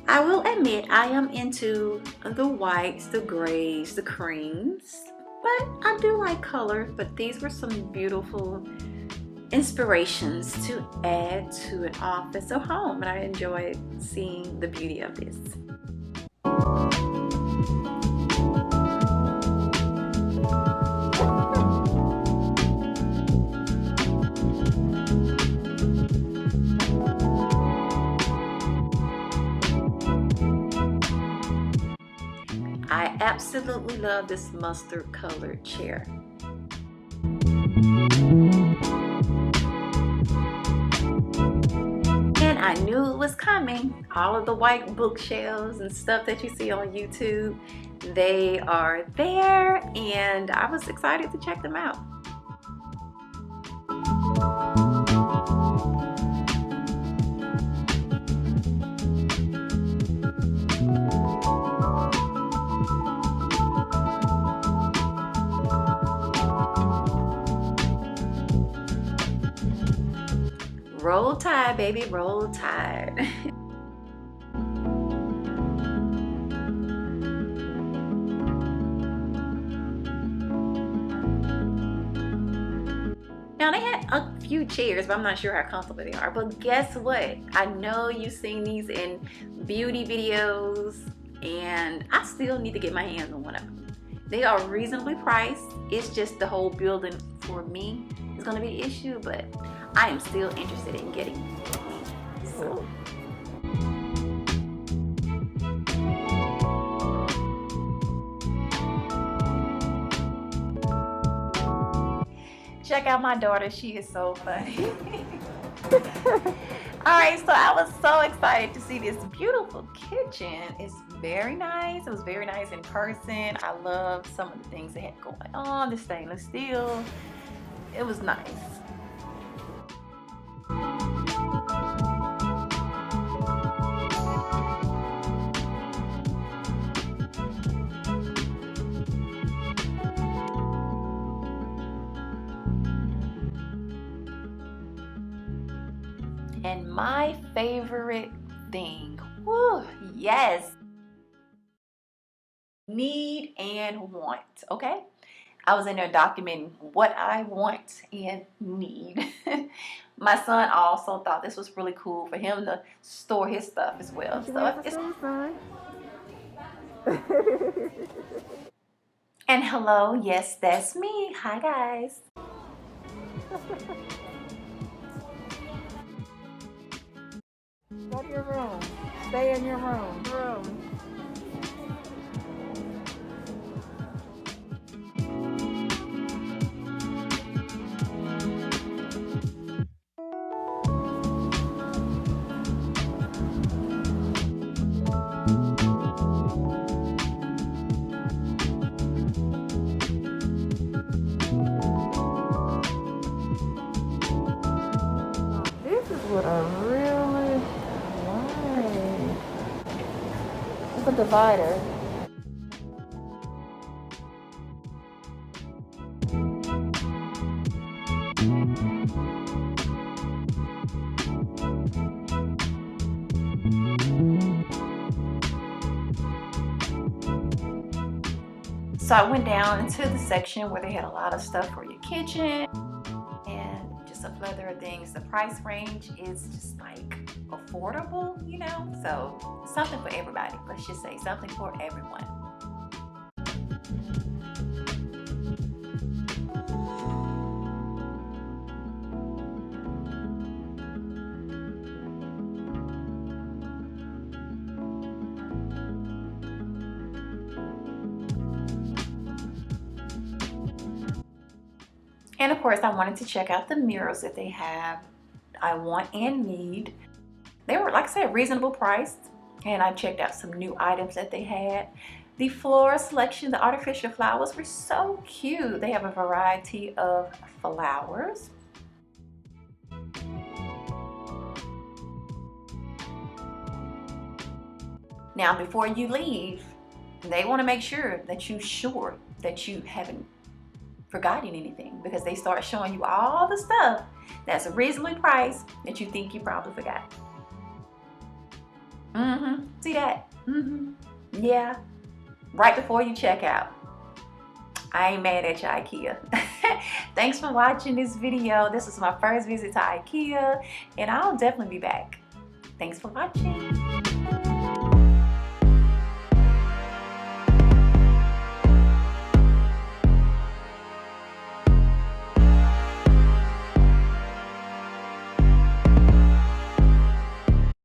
I will admit I am into the whites, the grays, the creams, but I do like color. But these were some beautiful inspirations to add to an office or home, and I enjoyed seeing the beauty of this. I absolutely love this mustard colored chair. And I knew it was coming. All of the white bookshelves and stuff that you see on YouTube, they are there, and I was excited to check them out. Roll Tide, baby, roll tide. Now they had a few chairs, but I'm not sure how comfortable they are. But guess what? I know you've seen these in beauty videos, and I still need to get my hands on one of them. They are reasonably priced. It's just the whole building for me is gonna be an issue, but I am still interested in getting these. So. Check out my daughter, she is so funny. Alright, so I was so excited to see this beautiful kitchen. It's very nice. It was very nice in person. I love some of the things they had going on. The stainless steel. It was nice. And my favorite thing, whoo, yes, need and want, okay? I was in there documenting what I want and need. My son also thought this was really cool for him to store his stuff as well. So it's and hello, yes, that's me. Hi guys. Go to your room. Stay in your room. This is what I really like. It's a divider. So I went down into the section where they had a lot of stuff for your kitchen and just a plethora of things. The price range is just like affordable, you know? So something for everybody. Let's just say something for everyone. And of course, I wanted to check out the mirrors that they have. I want and need. They were, like I said, reasonable priced. And I checked out some new items that they had. The floral selection, the artificial flowers were so cute. They have a variety of flowers. Now, before you leave, they want to make sure that you're sure that you haven't forgotten anything, because they start showing you all the stuff that's reasonably priced that you think you probably forgot. See that? Yeah. Right before you check out. I ain't mad at you, IKEA. Thanks for watching this video. This is my first visit to IKEA, and I'll definitely be back. Thanks for watching.